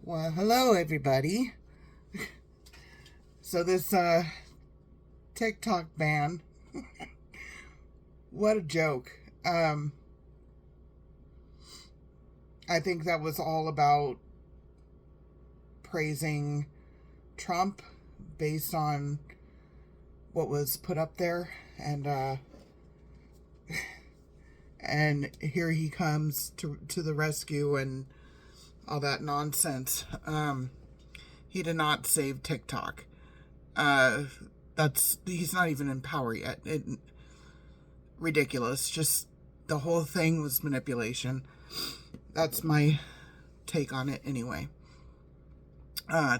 Well, hello everybody. So this TikTok ban, what a joke. I think that was all about praising Trump based on what was put up there, and here he comes to the rescue and all that nonsense. He did not save TikTok. He's not even in power yet. Ridiculous. Just the whole thing was manipulation. That's my take on it anyway.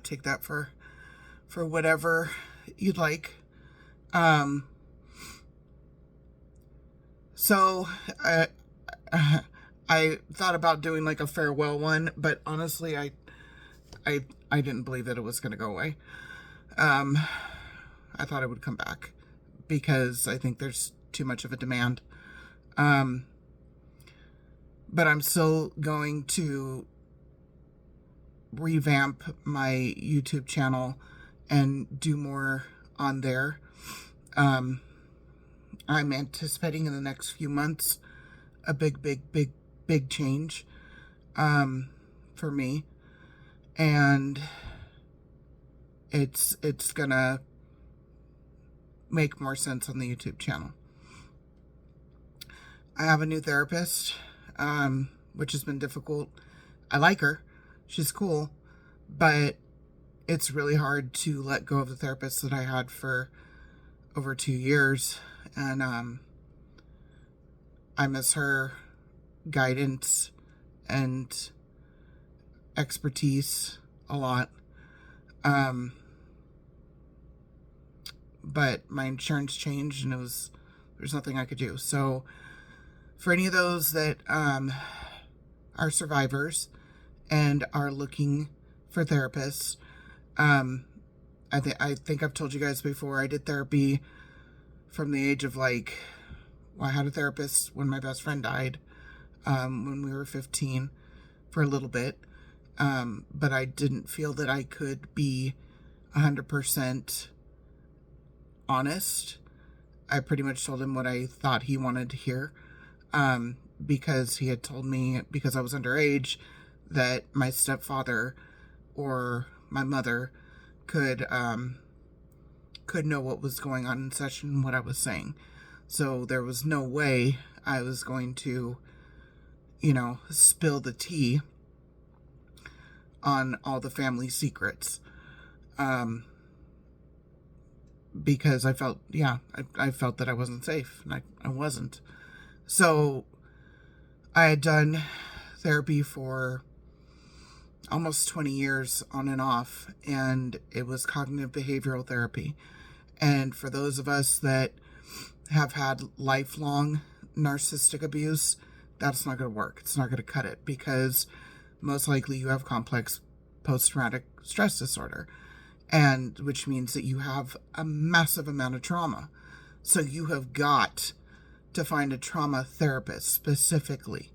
Take that for whatever you'd like. So I thought about doing like a farewell one, but honestly, I didn't believe that it was going to go away. I thought it would come back because I think there's too much of a demand. But I'm still going to revamp my YouTube channel and do more on there. I'm anticipating in the next few months a big change for me, and it's gonna make more sense on the YouTube channel. I have a new therapist, which has been difficult. I like her. She's cool, but it's really hard to let go of the therapist that I had for over 2 years, and I miss her guidance and expertise a lot. But my insurance changed and there's nothing I could do. So for any of those that are survivors and are looking for therapists, I think I've told you guys before, I did therapy from the age of I had a therapist when my best friend died, when we were 15 for a little bit. But I didn't feel that I could be 100% honest. I pretty much told him what I thought he wanted to hear, because he had told me, because I was underage, that my stepfather or my mother could know what was going on in session and what I was saying. So there was no way I was going to, spill the tea on all the family secrets. Because I felt that I wasn't safe, and I wasn't. So I had done therapy for almost 20 years on and off, and it was cognitive behavioral therapy. And for those of us that have had lifelong narcissistic abuse, that's not going to work. It's not going to cut it, because most likely you have complex post-traumatic stress disorder, and which means that you have a massive amount of trauma. So you have got to find a trauma therapist specifically.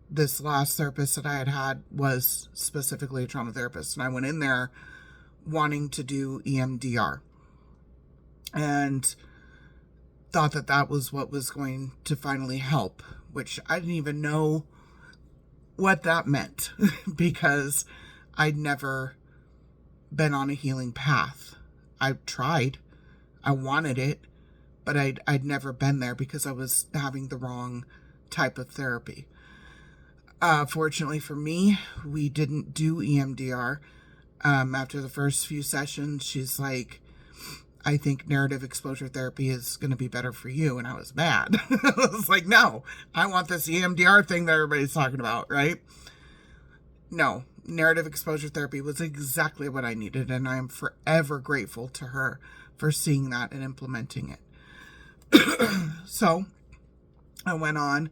This last therapist that I had was specifically a trauma therapist, and I went in there wanting to do EMDR and thought that was what was going to finally help, which I didn't even know what that meant because I'd never been on a healing path. I tried, I wanted it, but I'd never been there because I was having the wrong type of therapy. Fortunately for me, we didn't do EMDR. After the first few sessions, she's like, I think narrative exposure therapy is going to be better for you. And I was mad. I was like, no, I want this EMDR thing that everybody's talking about, right? No, narrative exposure therapy was exactly what I needed. And I am forever grateful to her for seeing that and implementing it. So I went on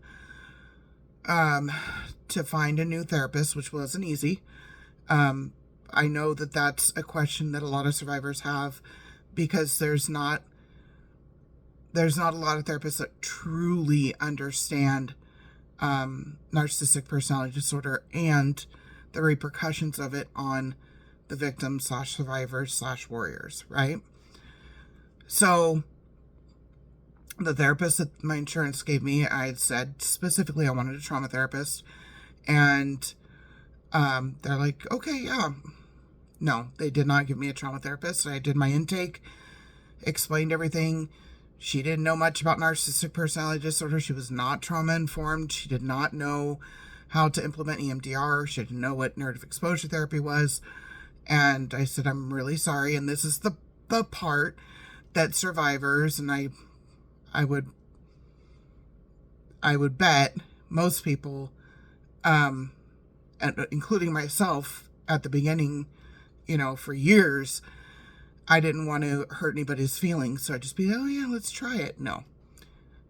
to find a new therapist, which wasn't easy. I know that that's a question that a lot of survivors have, because there's not a lot of therapists that truly understand narcissistic personality disorder and the repercussions of it on the victims / survivors / warriors, right? So the therapist that my insurance gave me, I had said specifically I wanted a trauma therapist. And they're like, okay, yeah. No, they did not give me a trauma therapist. I did my intake, explained everything. She didn't know much about narcissistic personality disorder. She was not trauma informed. She did not know how to implement EMDR. She didn't know what narrative exposure therapy was. And I said, I'm really sorry. And this is the part that survivors, and I would bet most people, and including myself at the beginning, for years, I didn't want to hurt anybody's feelings. So I'd just be, oh yeah, let's try it. No.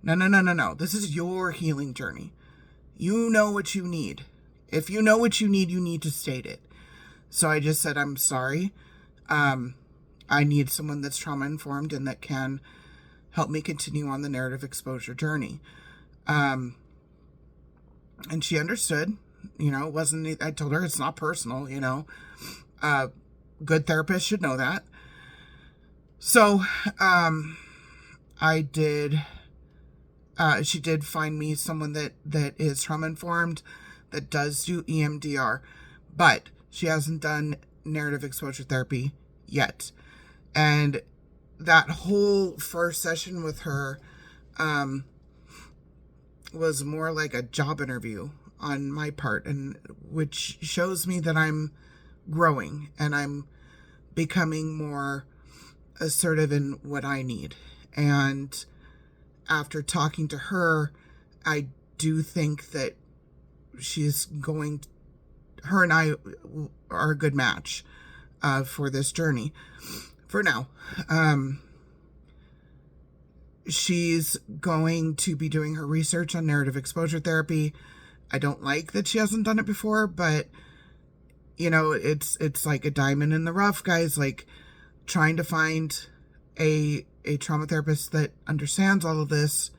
This is your healing journey. You know what you need. If you know what you need to state it. So I just said, I'm sorry. I need someone that's trauma informed and that can help me continue on the narrative exposure journey. And she understood, it wasn't, I told her it's not personal, good therapists should know that. So, she did find me someone that is trauma informed, that does do EMDR, but she hasn't done narrative exposure therapy yet. And that whole first session with her, was more like a job interview on my part, and which shows me that I'm growing and I'm becoming more assertive in what I need. And after talking to her, I do think that her and I are a good match for this journey for now. She's going to be doing her research on narrative exposure therapy. I don't like that she hasn't done it before, but it's like a diamond in the rough, guys. Like, trying to find a trauma therapist that understands all of this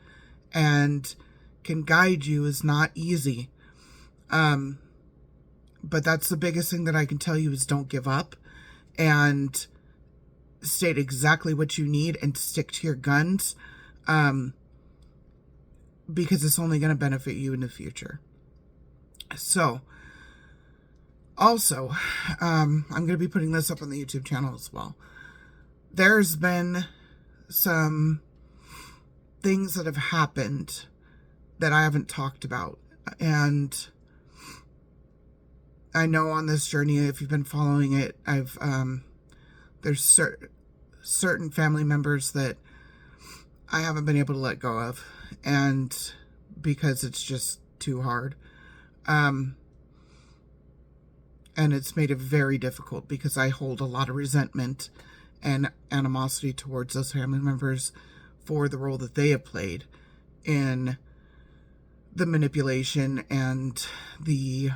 and can guide you is not easy. But that's the biggest thing that I can tell you is don't give up and state exactly what you need and stick to your guns. Because it's only going to benefit you in the future. So, also, I'm going to be putting this up on the YouTube channel as well. There's been some things that have happened that I haven't talked about. And I know on this journey, if you've been following it, there's certain family members that I haven't been able to let go of, and because it's just too hard. And it's made it very difficult because I hold a lot of resentment and animosity towards those family members for the role that they have played in the manipulation and the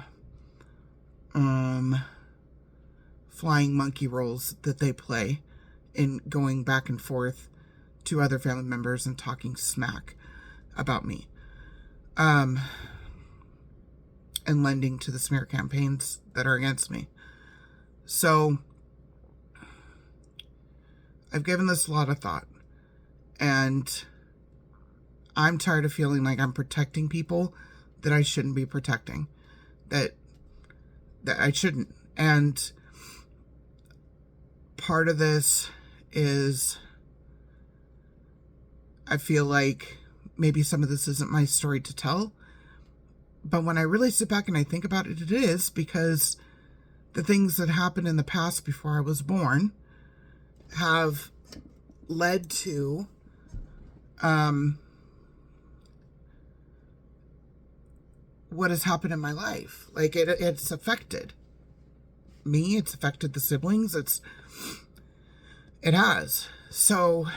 flying monkey roles that they play in going back and forth to other family members and talking smack about me, and lending to the smear campaigns that are against me. So I've given this a lot of thought, and I'm tired of feeling like I'm protecting people that I shouldn't be protecting, that I shouldn't. And part of this is I feel like maybe some of this isn't my story to tell, but when I really sit back and I think about it, it is, because the things that happened in the past before I was born have led to what has happened in my life. Like, it's affected me, it's affected the siblings, it has. So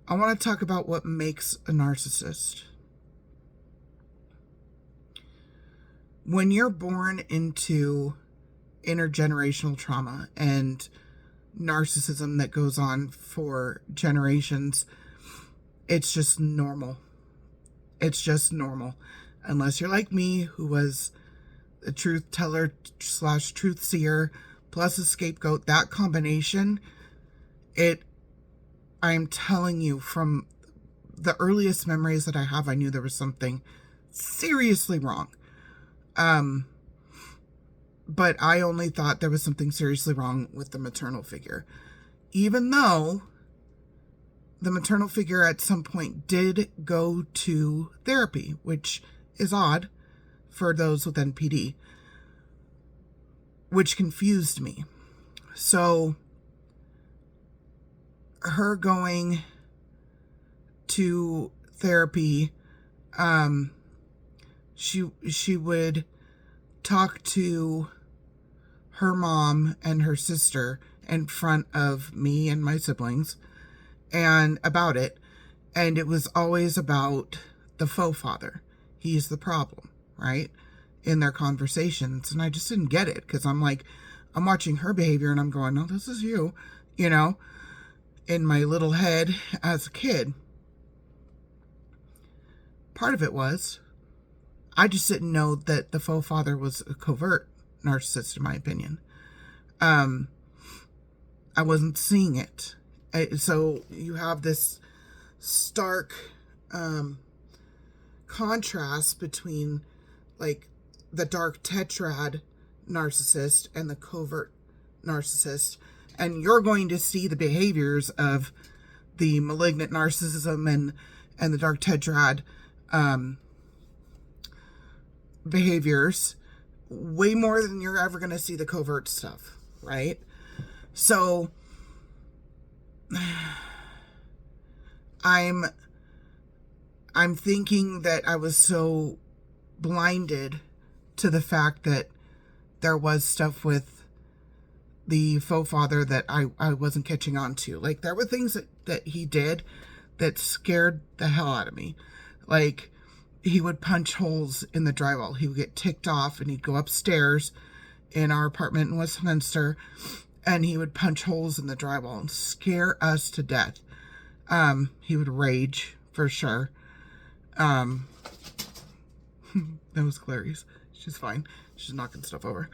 I want to talk about what makes a narcissist. When you're born into intergenerational trauma and narcissism that goes on for generations, it's just normal. It's just normal. Unless you're like me, who was the truth teller / truth seer plus a scapegoat, that combination, I'm telling you, from the earliest memories that I have, I knew there was something seriously wrong. But I only thought there was something seriously wrong with the maternal figure. Even though the maternal figure at some point did go to therapy, which is odd for those with NPD, which confused me. So her going to therapy, she would talk to her mom and her sister in front of me and my siblings and about it. And it was always about the faux father. He's the problem, right? In their conversations. And I just didn't get it, because I'm watching her behavior and I'm going, no, this is you, in my little head as a kid. Part of it was, I just didn't know that the faux father was a covert narcissist, in my opinion. I wasn't seeing it. So you have this stark contrast between like the dark tetrad narcissist and the covert narcissist, and you're going to see the behaviors of the malignant narcissism and the dark tetrad behaviors way more than you're ever going to see the covert stuff, right? So I'm thinking that I was so blinded to the fact that there was stuff with the faux father that I wasn't catching on to. Like, there were things that he did that scared the hell out of me. Like, he would punch holes in the drywall. He would get ticked off and he'd go upstairs in our apartment in Westminster and he would punch holes in the drywall and scare us to death. He would rage for sure. That was Clarice. She's fine. She's knocking stuff over.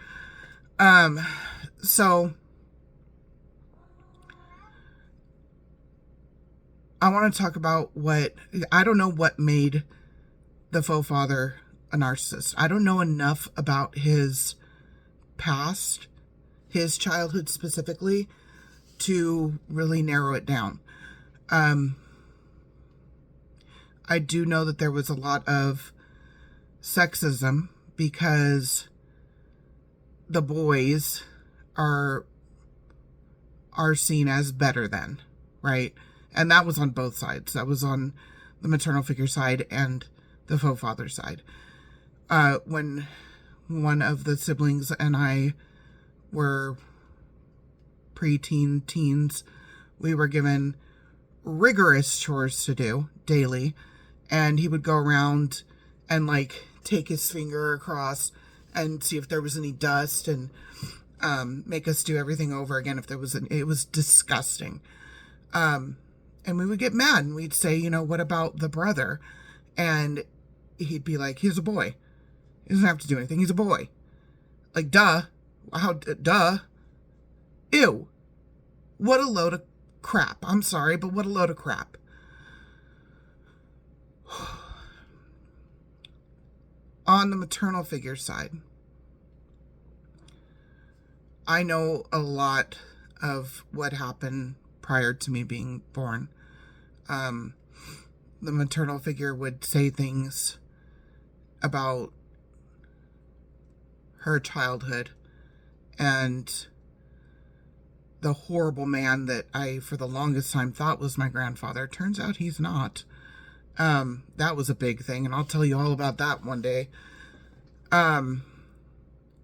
So I want to talk about I don't know what made the faux father a narcissist. I don't know enough about his past, his childhood specifically, to really narrow it down. I do know that there was a lot of sexism because the boys are seen as better than, right? And that was on both sides. That was on the maternal figure side and the faux father side. When one of the siblings and I were preteen teens, we were given rigorous chores to do daily, and he would go around and like take his finger across and see if there was any dust and make us do everything over again if there was it was disgusting. And we would get mad and we'd say, what about the brother? And he'd be like, he's a boy. He doesn't have to do anything. He's a boy. Like, duh. Duh. Ew. What a load of crap. I'm sorry, but what a load of crap. On the maternal figure side, I know a lot of what happened prior to me being born. The maternal figure would say things about her childhood and the horrible man that I, for the longest time, thought was my grandfather. Turns out he's not. That was a big thing, and I'll tell you all about that one day.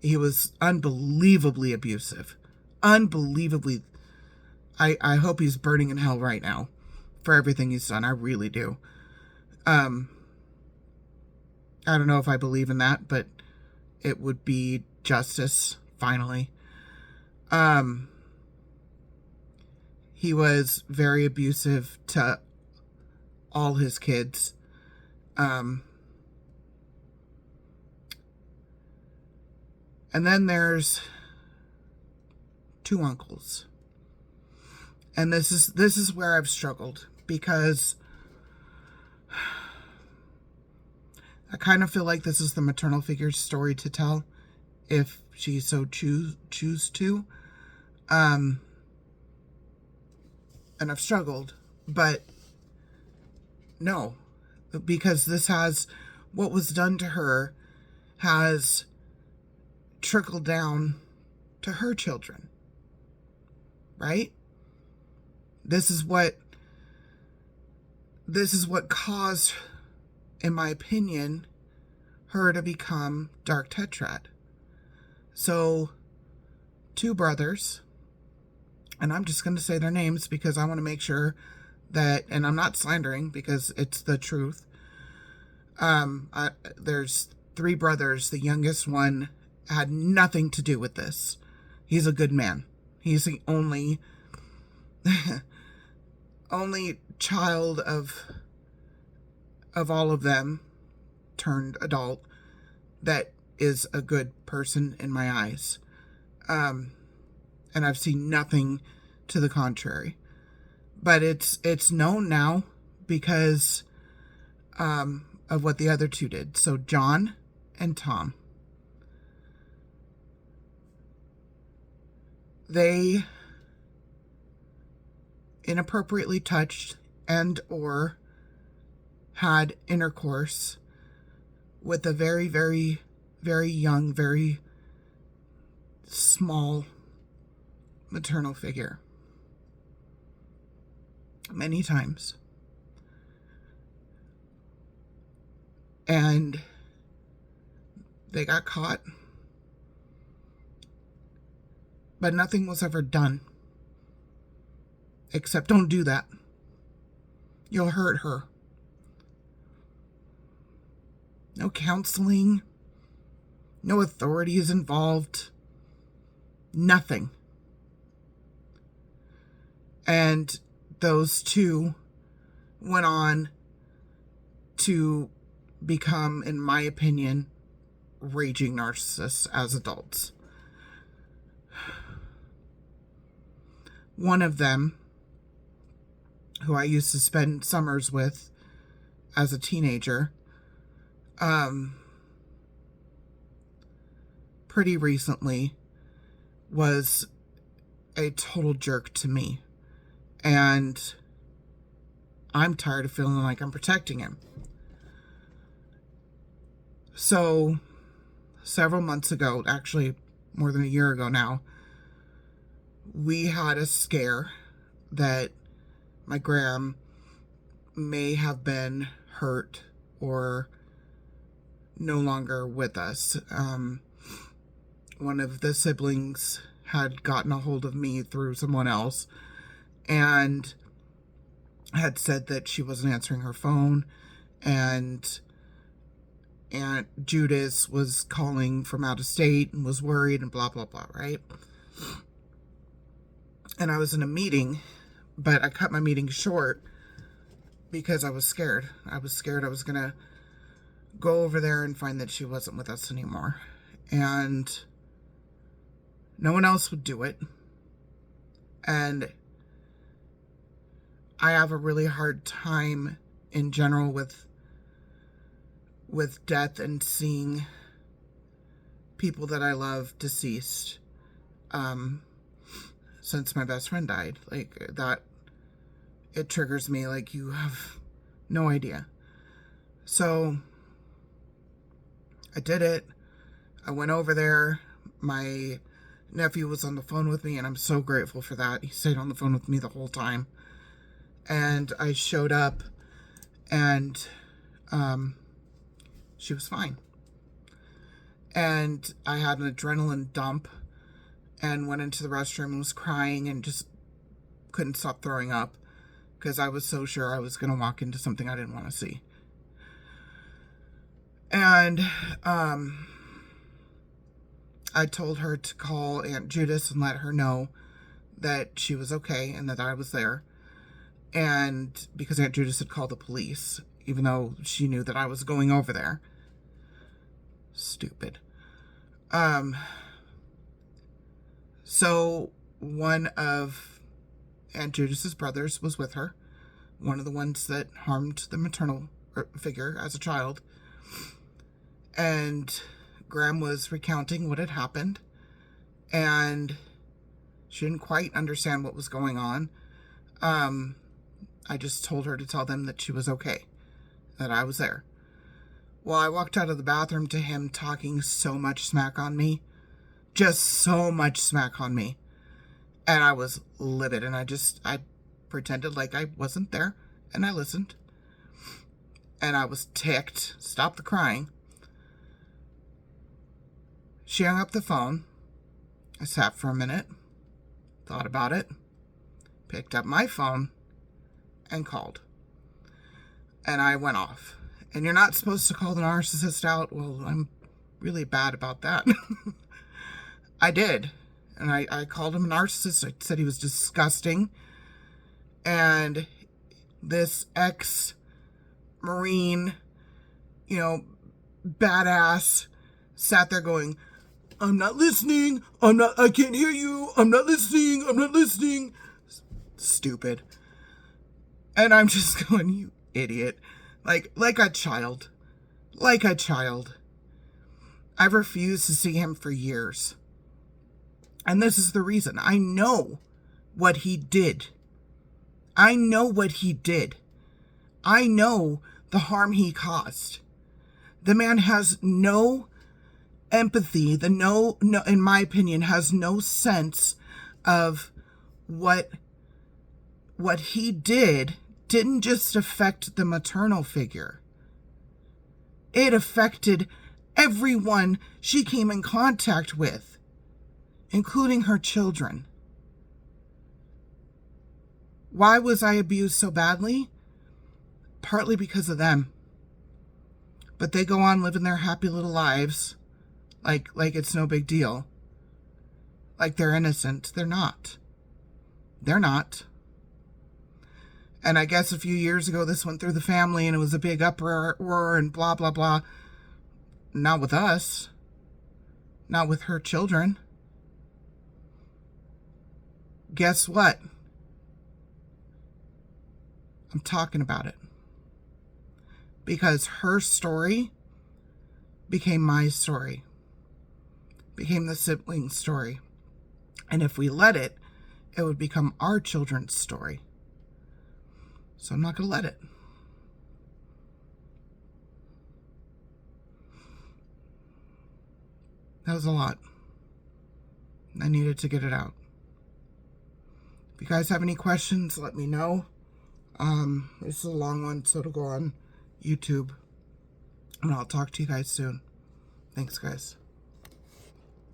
He was unbelievably abusive. Unbelievably. I hope he's burning in hell right now for everything he's done. I really do. I don't know if I believe in that, but it would be justice, finally. He was very abusive to all his kids. And then there's 2 uncles. And this is where I've struggled, because I kind of feel like this is the maternal figure's story to tell, if she so choose to. And I've struggled, but no, because this has, what was done to her has trickled down to her children, right? This is what caused, in my opinion, her to become dark tetrad. So 2 brothers, and I'm just going to say their names because I want to make sure that, and I'm not slandering because it's the truth. There's 3 brothers. The youngest one had nothing to do with this. He's a good man. He's the only child of all of them turned adult that is a good person in my eyes. And I've seen nothing to the contrary. But it's known now because of what the other 2 did. So John and Tom. They inappropriately touched and or had intercourse with a very, very, very young, very small maternal figure. Many times. And they got caught. But nothing was ever done. Except, don't do that. You'll hurt her. No counseling. No authorities involved. Nothing. And those 2 went on to become, in my opinion, raging narcissists as adults. One of them, who I used to spend summers with as a teenager, pretty recently was a total jerk to me. And I'm tired of feeling like I'm protecting him. So, several months ago, actually more than a year ago now, we had a scare that my gram may have been hurt or no longer with us. One of the siblings had gotten a hold of me through someone else and had said that she wasn't answering her phone, and Aunt Judith was calling from out of state and was worried and blah, blah, blah, right? And I was in a meeting, but I cut my meeting short because I was scared. I was scared I was going to go over there and find that she wasn't with us anymore. And no one else would do it. And I have a really hard time in general with death and seeing people that I love deceased. Since my best friend died, like that, it triggers me like you have no idea. So I did it. I went over there. My nephew was on the phone with me, and I'm so grateful for that. He stayed on the phone with me the whole time. And I showed up, and she was fine. And I had an adrenaline dump and went into the restroom and was crying and just couldn't stop throwing up because I was so sure I was going to walk into something I didn't want to see. And I told her to call Aunt Judith and let her know that she was okay and that I was there. And because Aunt Judith had called the police, even though she knew that I was going over there. Stupid. So one of Aunt Judith's brothers was with her, one of the ones that harmed the maternal figure as a child. And Graham was recounting what had happened, and she didn't quite understand what was going on. I just told her to tell them that she was okay, that I was there. Well, I walked out of the bathroom to him talking so much smack on me, just so much smack on me. And I was livid, and I pretended like I wasn't there, and I listened. And I was ticked. Stop the crying. She hung up the phone. I sat for a minute, thought about it, picked up my phone, and called. And I went off. And you're not supposed to call the narcissist out. Well, I'm really bad about that. I did. And I called him a narcissist. I said he was disgusting. And this ex-Marine, badass sat there going, I'm not listening. I can't hear you. I'm not listening. Stupid. And I'm just going, you idiot. Like a child. I've refused to see him for years. And this is the reason. I know what he did. I know the harm he caused. The man has no empathy, in my opinion, has no sense of what he didn't just affect the maternal figure. It affected everyone she came in contact with, including her children. Why was I abused so badly? Partly because of them. But they go on living their happy little lives like it's no big deal. Like they're innocent. They're not. And I guess a few years ago, this went through the family and it was a big uproar and blah, blah, blah. Not with us. Not with her children. Guess what? I'm talking about it. Because her story became my story. Became the sibling story. And if we let it, it would become our children's story. So I'm not going to let it. That was a lot. I needed to get it out. If you guys have any questions, let me know. This is a long one, so it'll go on YouTube. And I'll talk to you guys soon. Thanks, guys.